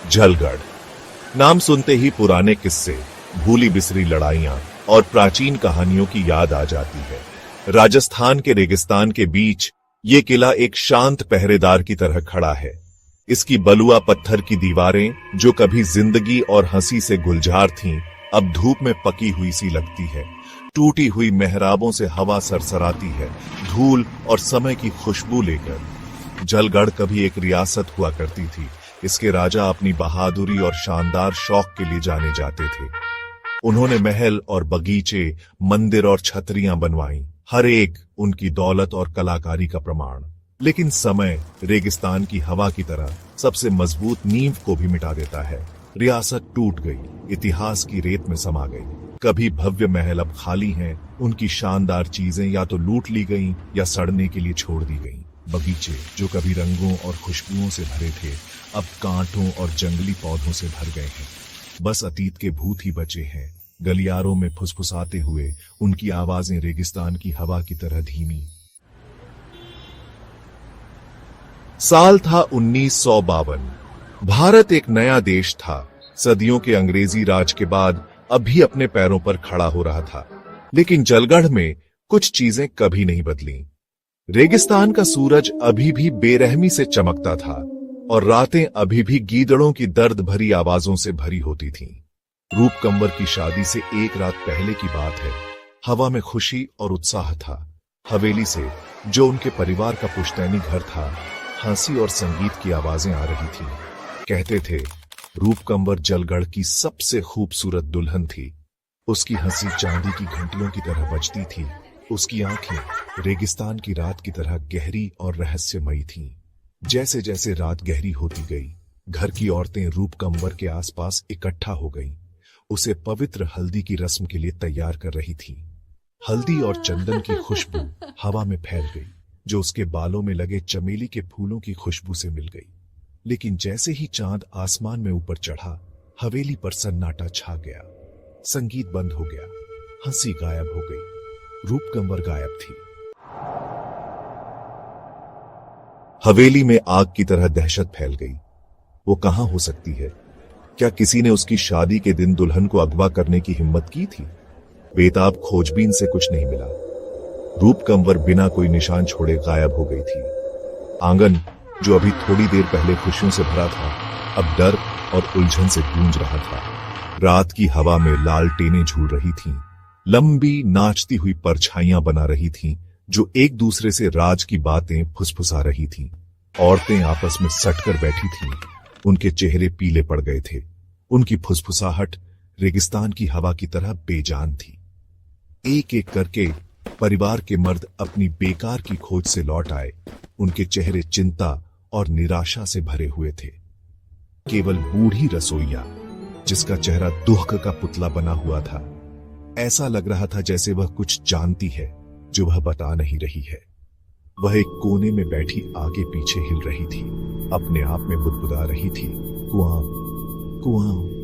जलगढ़ नाम सुनते ही पुराने किस्से, भूली बिसरी लड़ाइयां और प्राचीन कहानियों की याद आ जाती है। राजस्थान के रेगिस्तान के बीच ये किला एक शांत पहरेदार की तरह खड़ा है। इसकी बलुआ पत्थर की दीवारें, जो कभी जिंदगी और हंसी से गुलजार थीं, अब धूप में पकी हुई सी लगती है। टूटी हुई मेहराबों से हवा सरसराती है, धूल और समय की खुशबू लेकर। जलगढ़ कभी एक रियासत हुआ करती थी। इसके राजा अपनी बहादुरी और शानदार शौक के लिए जाने जाते थे। उन्होंने महल और बगीचे, मंदिर और छतरियां बनवाई, हर एक उनकी दौलत और कलाकारी का प्रमाण। लेकिन समय रेगिस्तान की हवा की तरह सबसे मजबूत नींव को भी मिटा देता है। रियासत टूट गई, इतिहास की रेत में समा गई। कभी भव्य महल अब खाली हैं, उनकी शानदार चीजें या तो लूट ली गईं या सड़ने के लिए छोड़ दी गईं। बगीचे जो कभी रंगों और खुशबुओं से भरे थे, अब कांटों और जंगली पौधों से भर गए हैं। बस अतीत के भूत ही बचे हैं, गलियारों में फुसफुसाते हुए, उनकी आवाजें रेगिस्तान की हवा की तरह धीमी। साल था 1952। भारत एक नया देश था। सदियों के अंग्रेजी राज के बाद अब भी अपने पैरों पर खड़ा हो रहा था। लेकिन जलगढ़ में कुछ चीजें कभी नहीं बदली। रेगिस्तान का सूरज अभी भी बेरहमी से चमकता था और रातें अभी भी गीदड़ों की दर्द भरी आवाजों से भरी होती थीं। रूपकंवर की शादी से एक रात पहले की बात है। हवा में खुशी और उत्साह था। हवेली से, जो उनके परिवार का पुश्तैनी घर था, हंसी और संगीत की आवाजें आ रही थीं। कहते थे, रूपकंवर जलगढ़ की सबसे खूबसूरत दुल्हन थी। उसकी हंसी चांदी की घंटियों की तरह बजती थी। उसकी आंखें रेगिस्तान की रात की तरह गहरी और रहस्यमयी थीं। जैसे जैसे रात गहरी होती गई, घर की औरतें रूपकंवर के आसपास इकट्ठा हो गईं। उसे पवित्र हल्दी की रस्म के लिए तैयार कर रही थीं। हल्दी और चंदन की खुशबू हवा में फैल गई, जो उसके बालों में लगे चमेली के फूलों की खुशबू से मिल गई। लेकिन जैसे ही चांद आसमान में ऊपर चढ़ा, हवेली पर सन्नाटा छा गया। संगीत बंद हो गया, हंसी गायब हो गई, रूपकंवर गायब थी। हवेली में आग की तरह दहशत फैल गई। वो कहां हो सकती है? क्या किसी ने उसकी शादी के दिन दुल्हन को अगवा करने की हिम्मत की थी? बेताब खोजबीन से कुछ नहीं मिला। रूपकंवर बिना कोई निशान छोड़े गायब हो गई थी। आंगन, जो अभी थोड़ी देर पहले खुशियों से भरा था, अब डर और उलझन से गूंज रहा था। रात की हवा में लालटेनें झूल रही थीं। लंबी नाचती हुई परछाइयां बना रही थीं, जो एक दूसरे से राज की बातें फुसफुसा रही थीं। औरतें आपस में सटकर बैठी थीं। उनके चेहरे पीले पड़ गए थे। उनकी फुसफुसाहट रेगिस्तान की हवा की तरह बेजान थी। एक एक करके परिवार के मर्द अपनी बेकार की खोज से लौट आए। उनके चेहरे चिंता और निराशा से भरे हुए थे। केवल बूढ़ी रसोइया, जिसका चेहरा दुख का पुतला बना हुआ था, ऐसा लग रहा था जैसे वह कुछ जानती है जो वह बता नहीं रही है। वह एक कोने में बैठी आगे पीछे हिल रही थी, अपने आप में बुदबुदा रही थी, कुआं कुआं।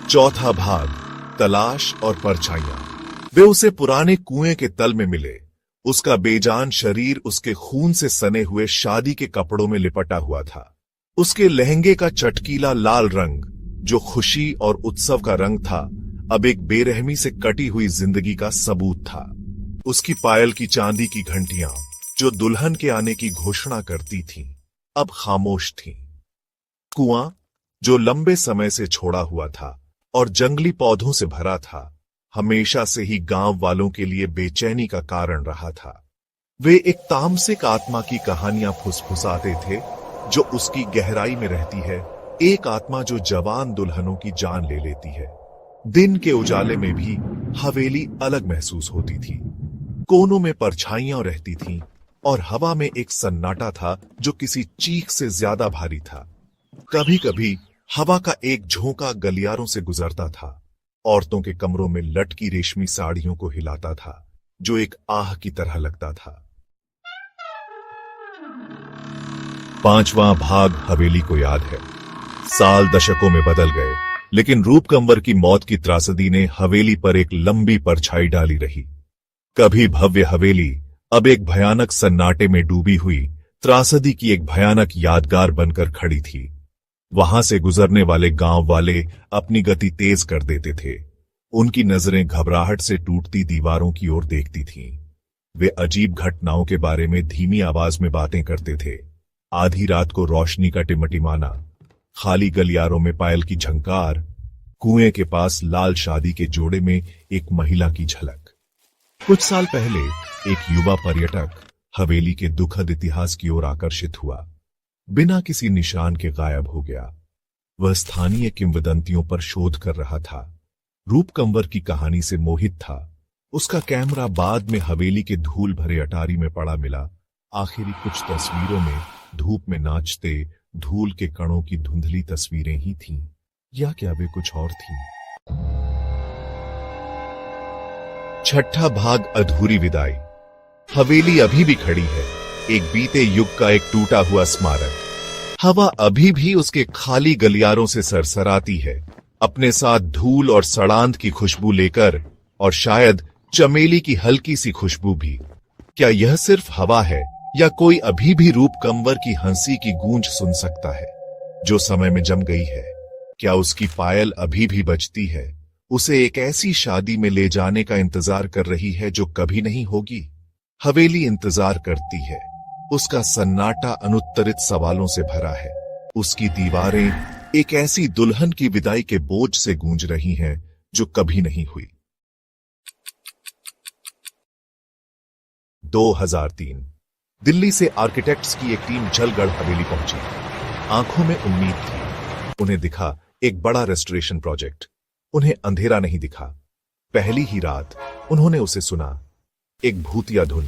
चौथा भाग, तलाश और परछाइयां। वे उसे पुराने कुएं के तल में मिले। उसका बेजान शरीर उसके खून से सने हुए शादी के कपड़ों में लिपटा हुआ था। उसके लहंगे का चटकीला लाल रंग, जो खुशी और उत्सव का रंग था, अब एक बेरहमी से कटी हुई जिंदगी का सबूत था। उसकी पायल की चांदी की घंटियां, जो दुल्हन के आने की घोषणा करती थीं, अब खामोश थीं। कुआं, जो लंबे समय से छोड़ा हुआ था और जंगली पौधों से भरा था, हमेशा से ही गांव वालों के लिए बेचैनी का कारण रहा था। वे एक तामसिक आत्मा की कहानियां फुसफुसाते थे, जो उसकी गहराई में रहती है। एक आत्मा जो जवान दुल्हनों की जान ले लेती है। दिन के उजाले में भी हवेली अलग महसूस होती थी। कोनों में परछाइयां रहती थीं और हवा में एक सन्नाटा था जो किसी चीख से ज्यादा भारी था। कभी कभी हवा का एक झोंका गलियारों से गुजरता था। औरतों के कमरों में लटकी रेशमी साड़ियों को हिलाता था, जो एक आह की तरह लगता था। पांचवां भाग हवेली को याद है। साल दशकों में बदल गए, लेकिन रूपकंवर की मौत की त्रासदी ने हवेली पर एक लंबी परछाई डाली रही। कभी भव्य हवेली अब एक भयानक सन्नाटे में डूबी हुई त्रासदी की एक भयानक यादगार बनकर खड़ी थी। वहां से गुजरने वाले गांव वाले अपनी गति तेज कर देते थे। उनकी नजरें घबराहट से टूटती दीवारों की ओर देखती थीं। वे अजीब घटनाओं के बारे में धीमी आवाज में बातें करते थे। आधी रात को रोशनी का टिमटिमाना, खाली गलियारों में पायल की झंकार, कुएं के पास लाल शादी के जोड़े में एक महिला की झलक। कुछ साल पहले एक युवा पर्यटक हवेली के दुखद इतिहास की ओर आकर्षित हुआ। बिना किसी निशान के गायब हो गया। वह स्थानीय किंवदंतियों पर शोध कर रहा था, रूपकंवर की कहानी से मोहित था। उसका कैमरा बाद में हवेली के धूल भरे अटारी में पड़ा मिला। आखिरी कुछ तस्वीरों में धूप में नाचते धूल के कणों की धुंधली तस्वीरें ही थीं, या क्या वे कुछ और थीं? छठा भाग, अधूरी विदाई। हवेली अभी भी खड़ी है, एक बीते युग का एक टूटा हुआ स्मारक। हवा अभी भी उसके खाली गलियारों से सरसराती है, अपने साथ धूल और सड़ांध की खुशबू लेकर, और शायद चमेली की हल्की सी खुशबू भी। क्या यह सिर्फ हवा है, या कोई अभी भी रूपकंवर की हंसी की गूंज सुन सकता है, जो समय में जम गई है? क्या उसकी पायल अभी भी बजती है, उसे एक ऐसी शादी में ले जाने का इंतजार कर रही है जो कभी नहीं होगी? हवेली इंतजार करती है। उसका सन्नाटा अनुत्तरित सवालों से भरा है। उसकी दीवारें एक ऐसी दुल्हन की विदाई के बोझ से गूंज रही हैं जो कभी नहीं हुई। 2003 दिल्ली से आर्किटेक्ट्स की एक टीम जलगढ़ हवेली पहुंची। आंखों में उम्मीद थी। उन्हें दिखा एक बड़ा रेस्टोरेशन प्रोजेक्ट। उन्हें अंधेरा नहीं दिखा। पहली ही रात उन्होंने उसे सुना। एक भूतिया धुन,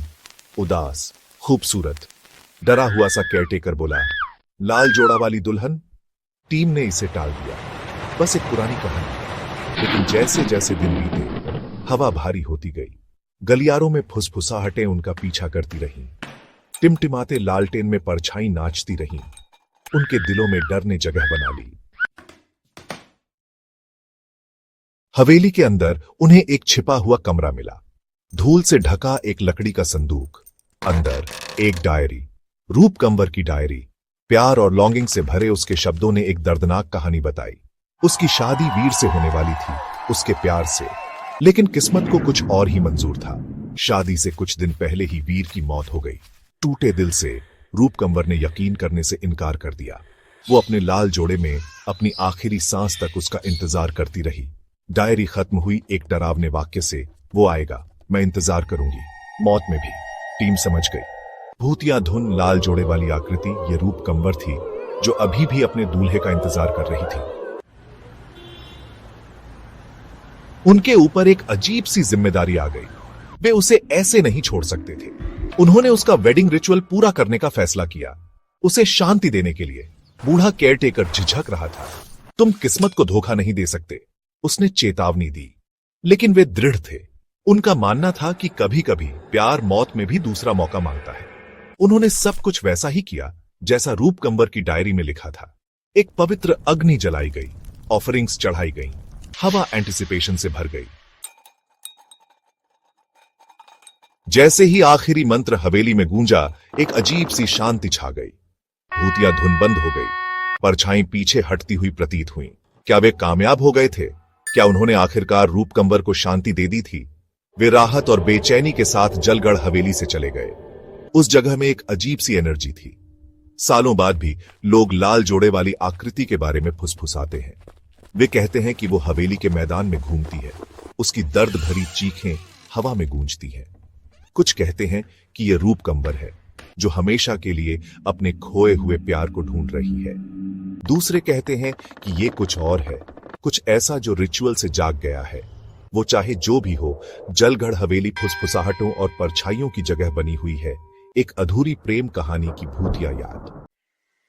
उदास, खूबसूरत, डरा हुआ सा केयरटेकर बोला, लाल जोड़ा वाली दुल्हन। टीम ने इसे टाल दिया, बस एक पुरानी कहानी। लेकिन जैसे जैसे दिन बीते, हवा भारी होती गई। गलियारों में फुसफुसाहटें उनका पीछा करती रहीं। टिमटिमाते लालटेन में परछाई नाचती रहीं। उनके दिलों में डर ने जगह बना ली। हवेली के अंदर उन्हें एक छिपा हुआ कमरा मिला। धूल से ढका एक लकड़ी का संदूक, अंदर एक डायरी, रूपकंवर की डायरी। प्यार और लॉन्गिंग से भरे उसके शब्दों ने एक दर्दनाक कहानी बताई। उसकी शादी वीर से होने वाली थी, उसके प्यार से। लेकिन किस्मत को कुछ और ही मंजूर था। शादी से कुछ दिन पहले ही वीर की मौत हो गई। टूटे दिल से रूपकंवर ने यकीन करने से इनकार कर दिया। वो अपने लाल जोड़े में अपनी आखिरी सांस तक उसका इंतजार करती रही। डायरी खत्म हुई एक डरावने वाक्य से, वो आएगा, मैं इंतजार करूंगी, मौत में भी। टीम समझ गई। भूतिया धुन, लाल जोड़े वाली आकृति, ये रूपकंवर थी जो अभी भी अपने दूल्हे का इंतजार कर रही थी। उनके ऊपर एक अजीब सी जिम्मेदारी आ गई। वे उसे ऐसे नहीं छोड़ सकते थे। उन्होंने उसका वेडिंग रिचुअल पूरा करने का फैसला किया, उसे शांति देने के लिए। बूढ़ा केयरटेकर झिझक रहा था। तुम किस्मत को धोखा नहीं दे सकते, उसने चेतावनी दी। लेकिन वे दृढ़ थे। उनका मानना था कि कभी कभी प्यार मौत में भी दूसरा मौका मांगता है। उन्होंने सब कुछ वैसा ही किया जैसा रूपकंवर की डायरी में लिखा था। एक पवित्र अग्नि जलाई गई, ऑफरिंग्स चढ़ाई गई। हवा एंटिसिपेशन से भर गई। जैसे ही आखिरी मंत्र हवेली में गूंजा, एक अजीब सी शांति छा गई। भूतिया धुन बंद हो गई। परछाई पीछे हटती हुई प्रतीत हुई। क्या वे कामयाब हो गए थे? क्या उन्होंने आखिरकार रूपकंवर को शांति दे दी थी? वे राहत और बेचैनी के साथ जलगढ़ हवेली से चले गए। उस जगह में एक अजीब सी एनर्जी थी। सालों बाद भी लोग लाल जोड़े वाली आकृति के बारे में फुसफुसाते हैं। वे कहते हैं कि वो हवेली के मैदान में घूमती है। उसकी दर्द भरी चीखें हवा में गूंजती हैं। कुछ कहते हैं कि यह रूपकंवर है जो हमेशा के लिए अपने खोए हुए प्यार को ढूंढ रही है। दूसरे कहते हैं कि ये कुछ और है, कुछ ऐसा जो रिचुअल से जाग गया है। वो चाहे जो भी हो, जलगढ़ हवेली फुसफुसाहटों और परछाइयों की जगह बनी हुई है, एक अधूरी प्रेम कहानी की भूतिया याद।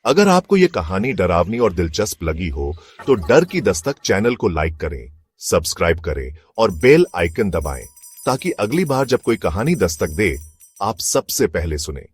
अगर आपको ये कहानी डरावनी और दिलचस्प लगी हो तो डर की दस्तक चैनल को लाइक करें, सब्सक्राइब करें और बेल आइकन दबाएं ताकि अगली बार जब कोई कहानी दस्तक दे, आप सबसे पहले सुने।